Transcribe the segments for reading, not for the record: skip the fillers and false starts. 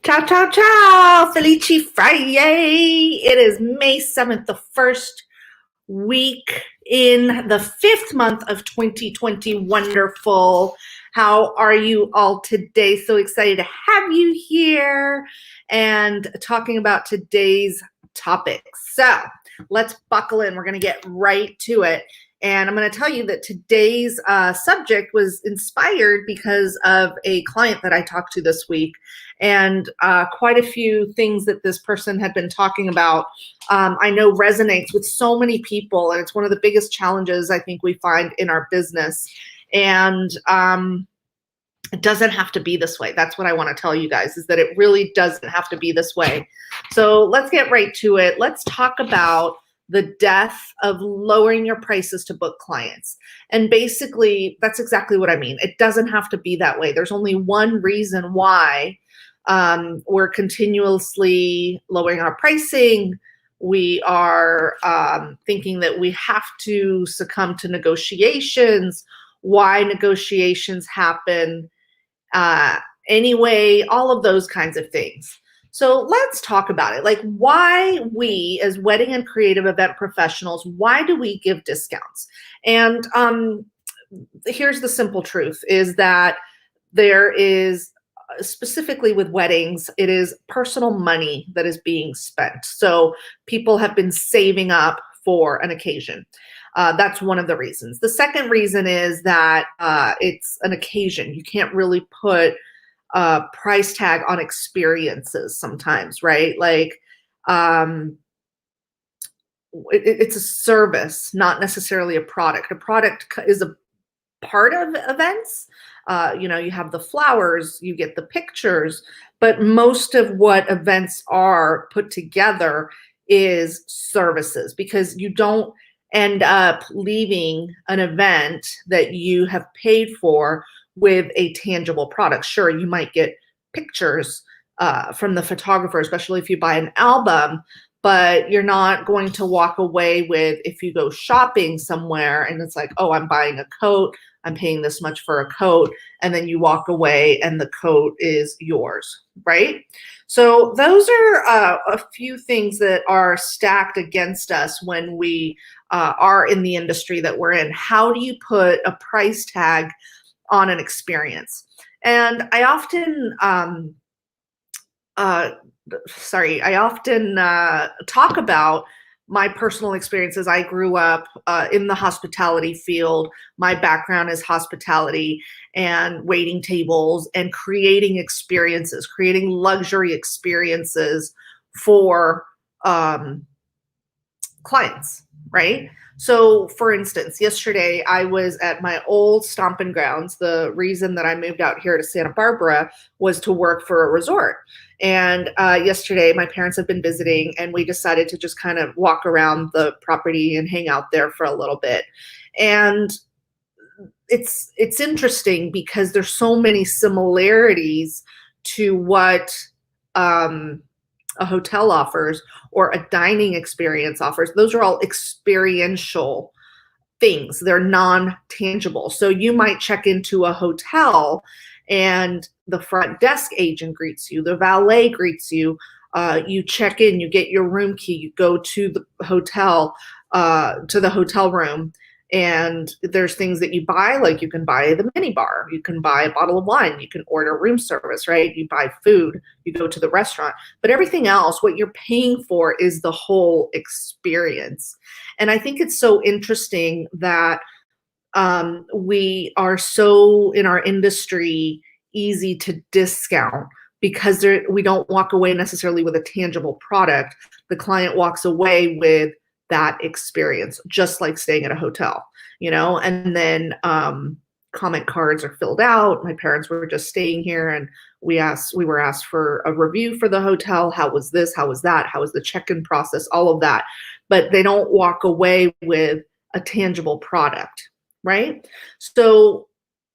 Ciao, ciao, ciao! Felici Friday! It is May 7th, the first week in the fifth month of 2020. Wonderful. How are you all today? So excited to have you here and talking about today's topic. So let's buckle in. We're going to get right to it. And I'm going to tell you that today's subject was inspired because of a client that I talked to this week, and quite a few things that this person had been talking about I know resonates with so many people, and it's one of the biggest challenges I think we find in our business. And it doesn't have to be this way. That's what I want to tell you guys, is that it really doesn't have to be this way. So let's get right to it. Let's talk about the death of lowering your prices to book clients. And basically, that's exactly what I mean. It doesn't have to be that way. There's only one reason why we're continuously lowering our pricing. We are thinking that we have to succumb to negotiations, why negotiations happen anyway, all of those kinds of things. So let's talk about it. Like, why we as wedding and creative event professionals, why do we give discounts? And here's the simple truth, is that there is, specifically with weddings, it is personal money that is being spent. So people have been saving up for an occasion. That's one of the reasons. The second reason is that it's an occasion. You can't really put a price tag on experiences sometimes, right? Like, it's a service, not necessarily a product. A product is a part of events. You have the flowers, you get the pictures, but most of what events are put together is services, because you don't end up leaving an event that you have paid for with a tangible product. Sure, you might get pictures from the photographer, especially if you buy an album, but you're not going to walk away with, if you go shopping somewhere and it's like, oh, I'm buying a coat, I'm paying this much for a coat, and then you walk away and the coat is yours, right? So those are a few things that are stacked against us when we are in the industry that we're in. How do you put a price tag on an experience? And I often talk about my personal experiences. I grew up in the hospitality field. My background is hospitality and waiting tables and creating experiences, creating luxury experiences for clients, right? So for instance, yesterday I was at my old stomping grounds. The reason that I moved out here to Santa Barbara was to work for a resort. And yesterday my parents have been visiting, and we decided to just kind of walk around the property and hang out there for a little bit. And it's interesting because there's so many similarities to what a hotel offers or a dining experience offers. Those are all experiential things. They're non-tangible. So you might check into a hotel and the front desk agent greets you, the valet greets you, you check in, you get your room key, you go to the hotel room, and there's things that you buy, like you can buy the mini bar, you can buy a bottle of wine, you can order room service, right? You buy food, you go to the restaurant, but everything else, what you're paying for is the whole experience. And I think it's so interesting that we are so, in our industry, easy to discount, because we don't walk away necessarily with a tangible product. The client walks away with that experience, just like staying at a hotel, and then comment cards are filled out. My parents were just staying here, and we were asked for a review for the hotel. How was this? How was that? How was the check-in process? All of that. But they don't walk away with a tangible product, right? So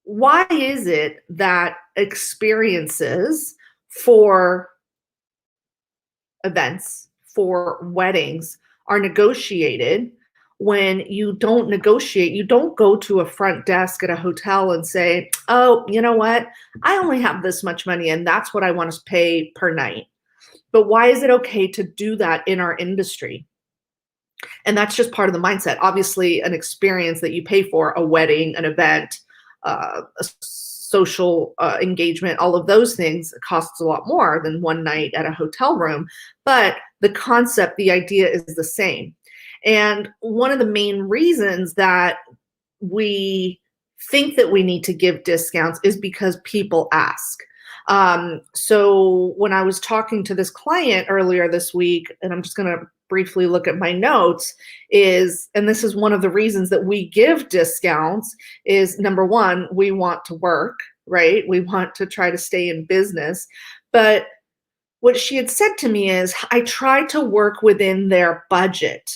why is it that experiences for events, for weddings, are negotiated when you don't negotiate. You don't go to a front desk at a hotel and say, oh, you know what? I only have this much money and that's what I want to pay per night. But why is it okay to do that in our industry? And that's just part of the mindset. Obviously, an experience that you pay for, a wedding, an event, a social engagement, all of those things costs a lot more than one night at a hotel room. But the concept, the idea is the same. And one of the main reasons that we think that we need to give discounts is because people ask. So when I was talking to this client earlier this week, and I'm just going to briefly look at my notes, and this is one of the reasons that we give discounts, is number one, we want to work, right? We want to try to stay in business. But what she had said to me is, I try to work within their budget.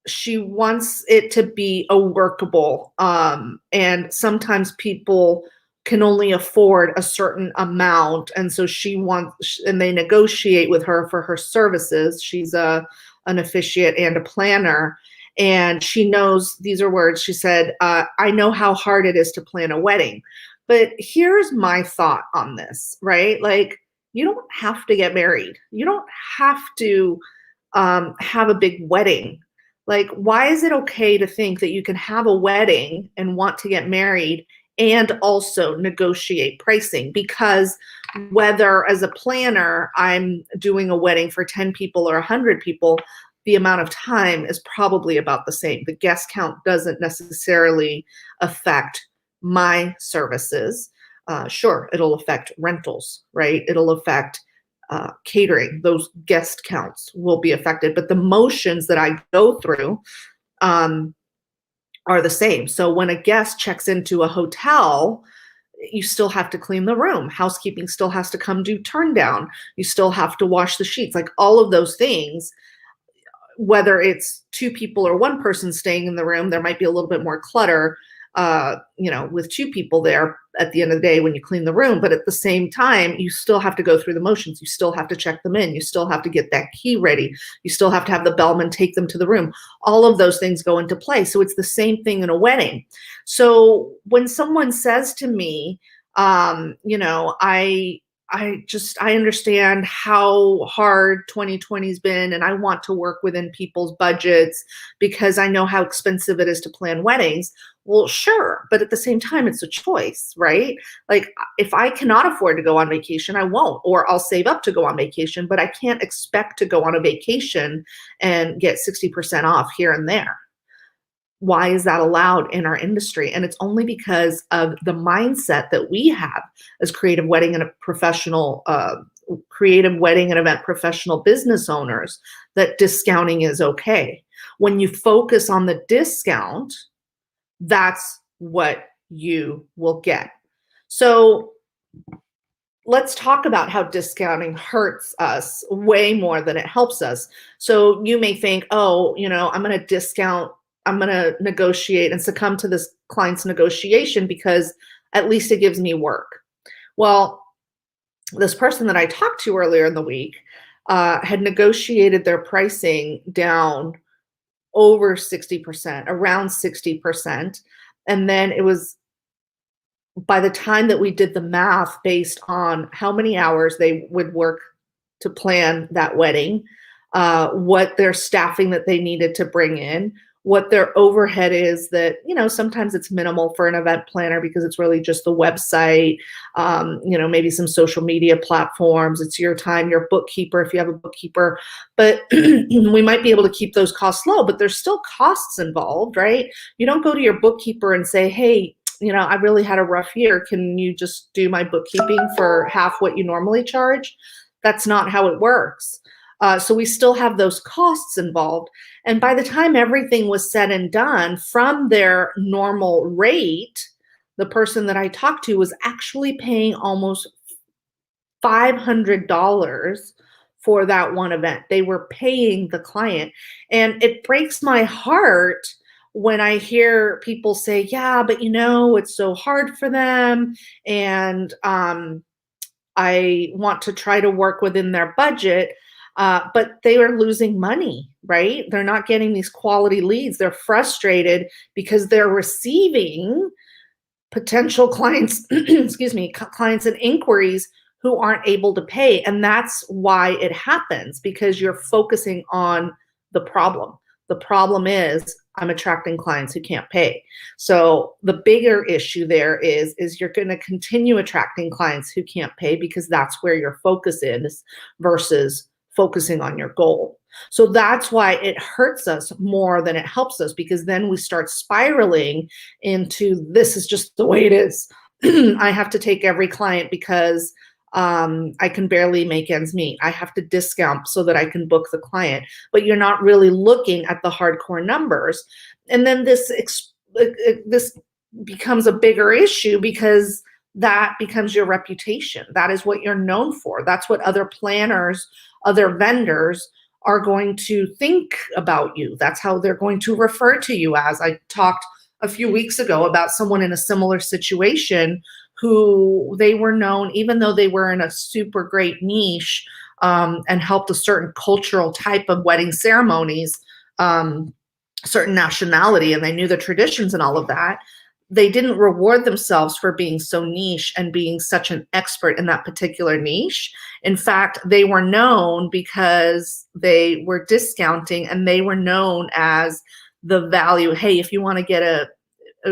She wants it to be a workable, and sometimes people can only afford a certain amount, and so and they negotiate with her for her services. She's an officiate and a planner, and she knows, these are words she said, I know how hard it is to plan a wedding. But here's my thought on this, right? Like, you don't have to get married. You don't have to have a big wedding. Like, why is it okay to think that you can have a wedding and want to get married and also negotiate pricing? Because whether as a planner I'm doing a wedding for 10 people or 100 people, the amount of time is probably about the same. The guest count doesn't necessarily affect my services. Sure, it'll affect rentals, right? It'll affect catering. Those guest counts will be affected, but the motions that I go through are the same. So when a guest checks into a hotel, you still have to clean the room. Housekeeping still has to come do turn down. You still have to wash the sheets. Like, all of those things, whether it's two people or one person staying in the room, there might be a little bit more clutter, with two people there at the end of the day when you clean the room. But at the same time, you still have to go through the motions. You still have to check them in. You still have to get that key ready. You still have to have the bellman take them to the room. All of those things go into play. So it's the same thing in a wedding. So when someone says to me, I understand how hard 2020's been, and I want to work within people's budgets because I know how expensive it is to plan weddings. Well, sure, but at the same time, it's a choice, right? Like, if I cannot afford to go on vacation, I won't, or I'll save up to go on vacation, but I can't expect to go on a vacation and get 60% off here and there. Why is that allowed in our industry? And it's only because of the mindset that we have as creative wedding and event professional business owners, that discounting is okay. When you focus on the discount, that's what you will get. So let's talk about how discounting hurts us way more than it helps us. So you may think, oh, I'm going to discount, I'm going to negotiate and succumb to this client's negotiation because at least it gives me work. Well, this person that I talked to earlier in the week had negotiated their pricing down over 60%, around 60%. And then it was, by the time that we did the math based on how many hours they would work to plan that wedding, what their staffing that they needed to bring in, what their overhead is, that, sometimes it's minimal for an event planner because it's really just the website, maybe some social media platforms. It's your time, your bookkeeper, if you have a bookkeeper. But we might be able to keep those costs low, but there's still costs involved, right? You don't go to your bookkeeper and say, hey, I really had a rough year. Can you just do my bookkeeping for half what you normally charge? That's not how it works. So we still have those costs involved. And by the time everything was said and done, from their normal rate, the person that I talked to was actually paying almost $500 for that one event. They were paying the client. And it breaks my heart when I hear people say, yeah, but it's so hard for them. And I want to try to work within their budget. but they are losing money, right? They're not getting these quality leads. They're frustrated because they're receiving potential clients, excuse me, clients and inquiries who aren't able to pay. And that's why it happens, because you're focusing on the problem. The problem is I'm attracting clients who can't pay. So the bigger issue there is you're going to continue attracting clients who can't pay because that's where your focus is versus focusing on your goal. So that's why it hurts us more than it helps us, because then we start spiraling into this is just the way it is. I have to take every client because I can barely make ends meet. I have to discount so that I can book the client, but you're not really looking at the hardcore numbers. And then this becomes a bigger issue because that becomes your reputation. That is what you're known for. That's what other planners, other vendors are going to think about you. That's how they're going to refer to you as. I talked a few weeks ago about someone in a similar situation who they were known, even though they were in a super great niche and helped a certain cultural type of wedding ceremonies, certain nationality, and they knew the traditions and all of that. They didn't reward themselves for being so niche and being such an expert in that particular niche. In fact, they were known because they were discounting, and they were known as the value. Hey, if you want to get a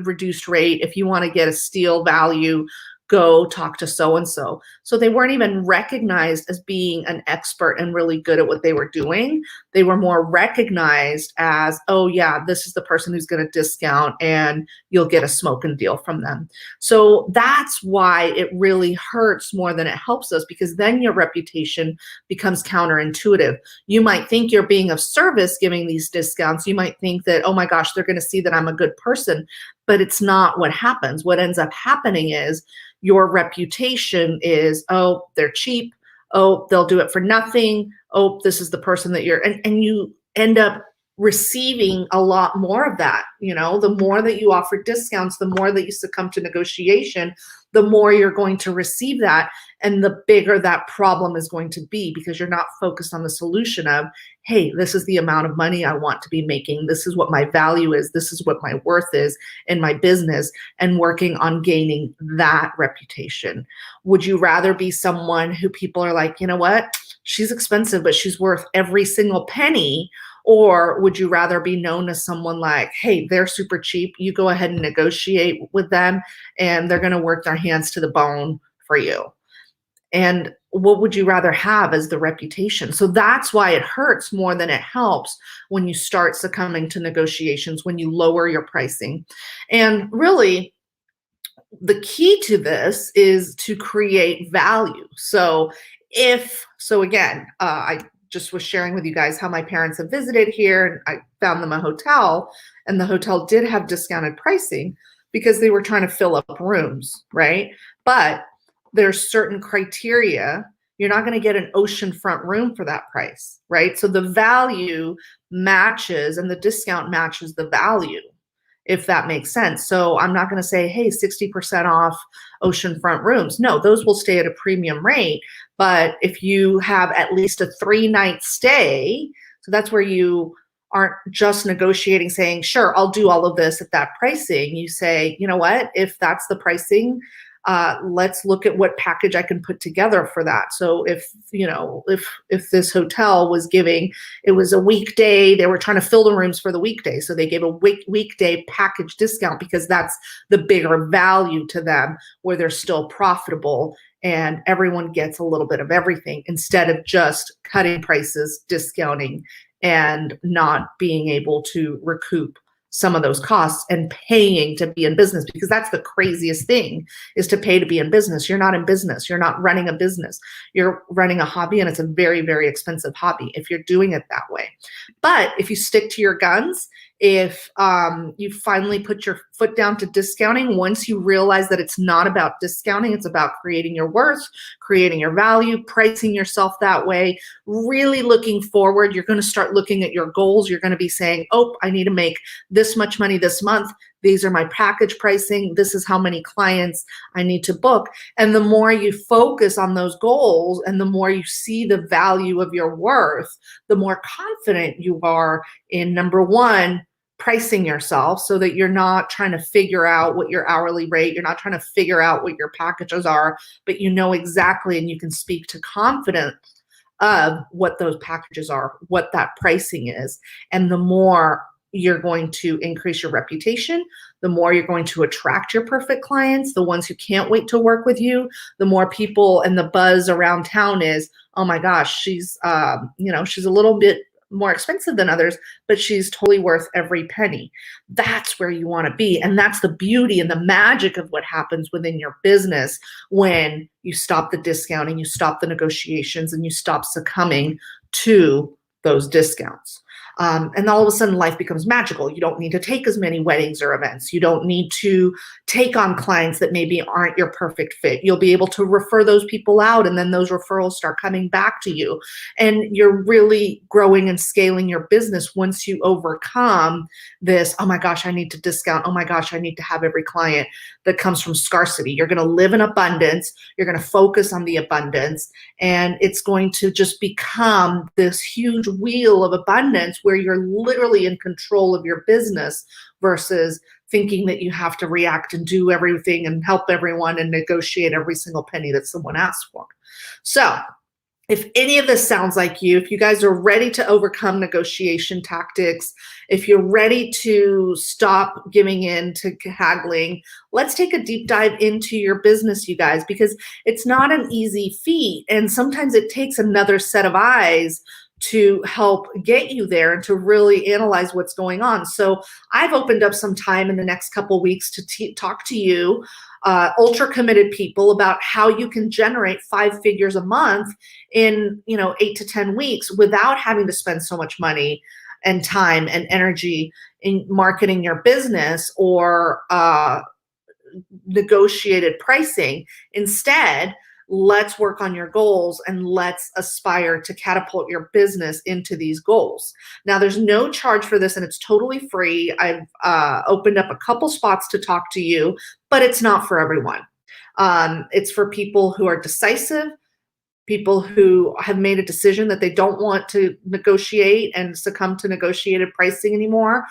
reduced rate, if you want to get a steal value, go talk to so-and-so. So they weren't even recognized as being an expert and really good at what they were doing. They were more recognized as, oh yeah, this is the person who's going to discount and you'll get a smoking deal from them. So that's why it really hurts more than it helps us, because then your reputation becomes counterintuitive. You might think you're being of service giving these discounts. You might think that, oh my gosh, they're going to see that I'm a good person, but it's not what happens. What ends up happening is your reputation is, oh, they're cheap. Oh, they'll do it for nothing. Oh, this is the person that you're, and you end up receiving a lot more of that. You know, the more that you offer discounts, the more that you succumb to negotiation, the more you're going to receive that, and the bigger that problem is going to be, because you're not focused on the solution of, hey, this is the amount of money I want to be making. This is what my value is. This is what my worth is in my business, and working on gaining that reputation. Would you rather be someone who people are like, you know what, she's expensive, but she's worth every single penny? Or would you rather be known as someone like, hey, they're super cheap. You go ahead and negotiate with them, and they're going to work their hands to the bone for you. And what would you rather have as the reputation? So that's why it hurts more than it helps when you start succumbing to negotiations, when you lower your pricing. And really, the key to this is to create value. So again, I just was sharing with you guys how my parents have visited here, and I found them a hotel, and the hotel did have discounted pricing because they were trying to fill up rooms, right? But there's certain criteria. You're not going to get an oceanfront room for that price, right? So the value matches and the discount matches the value, if that makes sense. So I'm not going to say, hey, 60% off oceanfront rooms. No, those will stay at a premium rate. But if you have at least a 3-night stay, so that's where you aren't just negotiating saying, sure, I'll do all of this at that pricing. You say, you know what, if that's the pricing, let's look at what package I can put together for that. So if this hotel was giving, it was a weekday, they were trying to fill the rooms for the weekday. So they gave a weekday package discount because that's the bigger value to them, where they're still profitable and everyone gets a little bit of everything, instead of just cutting prices, discounting, and not being able to recoup some of those costs and paying to be in business. Because that's the craziest thing, is to pay to be in business. You're not in business. You're not running a business. You're running a hobby, and it's a very, very expensive hobby if you're doing it that way. But if you stick to your guns, if you finally put your foot down to discounting, once you realize that it's not about discounting, it's about creating your worth, creating your value, pricing yourself that way, really looking forward, you're going to start looking at your goals. You're going to be saying, oh, I need to make this much money this month. These are my package pricing. This is how many clients I need to book. And the more you focus on those goals and the more you see the value of your worth, the more confident you are in, number one, pricing yourself so that you're not trying to figure out what your hourly rate, you're not trying to figure out what your packages are, but you know exactly and you can speak to confidence of what those packages are, what that pricing is. And the more you're going to increase your reputation, the more you're going to attract your perfect clients, the ones who can't wait to work with you, the more people and the buzz around town is, oh my gosh, she's she's a little bit more expensive than others, but she's totally worth every penny. That's where you want to be. And that's the beauty and the magic of what happens within your business when you stop the discounting, you stop the negotiations, and you stop succumbing to those discounts. And all of a sudden life becomes magical. You don't need to take as many weddings or events. You don't need to take on clients that maybe aren't your perfect fit. You'll be able to refer those people out, and then those referrals start coming back to you. And you're really growing and scaling your business once you overcome this, oh my gosh, I need to discount. Oh my gosh, I need to have every client, that comes from scarcity. You're going to live in abundance. You're going to focus on the abundance, and it's going to just become this huge wheel of abundance where you're literally in control of your business versus thinking that you have to react and do everything and help everyone and negotiate every single penny that someone asks for. So if any of this sounds like you, if you guys are ready to overcome negotiation tactics, if you're ready to stop giving in to haggling, let's take a deep dive into your business, you guys, because it's not an easy feat. And sometimes it takes another set of eyes to help get you there and to really analyze what's going on. So I've opened up some time in the next couple of weeks to talk to you ultra committed people about how you can generate 5 figures a month in 8 to 10 weeks without having to spend so much money and time and energy in marketing your business or negotiated pricing. Instead, let's work on your goals and let's aspire to catapult your business into these goals. Now, there's no charge for this and it's totally free. I've opened up a couple spots to talk to you, but it's not for everyone. It's for people who are decisive, people who have made a decision that they don't want to negotiate and succumb to negotiated pricing anymore.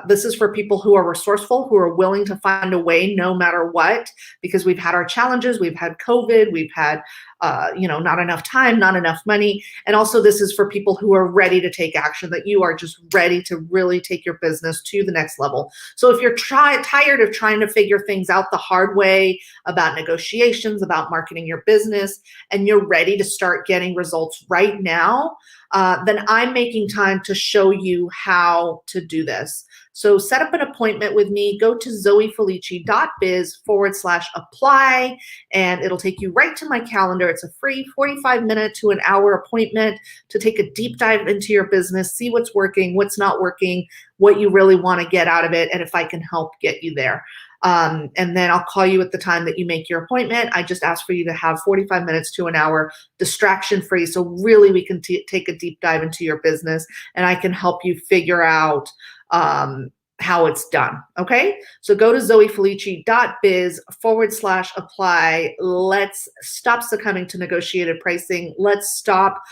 This is for people who are resourceful, who are willing to find a way no matter what, because we've had our challenges, we've had COVID, we've had not enough time, not enough money. And also this is for people who are ready to take action, that you are just ready to really take your business to the next level. So if you're tired of trying to figure things out the hard way about negotiations, about marketing your business, and you're ready to start getting results right now, then I'm making time to show you how to do this. So set up an appointment with me. Go to zoefelici.biz/apply, and it'll take you right to my calendar. It's a free 45-minute to an hour appointment to take a deep dive into your business, see what's working, what's not working, what you really want to get out of it, and if I can help get you there. And then I'll call you at the time that you make your appointment. I just ask for you to have 45 minutes to an hour, distraction free. So really we can take a deep dive into your business and I can help you figure out how it's done. Okay. So go to zoefelici.biz/apply. Let's stop succumbing to negotiated pricing. Let's stop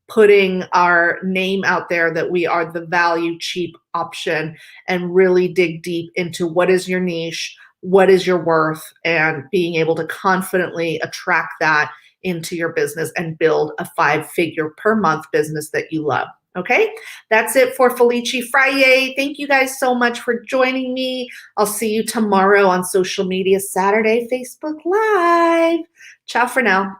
putting our name out there that we are the value cheap option and really dig deep into what is your niche, what is your worth, and being able to confidently attract that into your business and build a 5-figure per month business that you love. Okay, that's it for Felici Friday. Thank you guys so much for joining me. I'll see you tomorrow on social media, Saturday, Facebook Live. Ciao for now.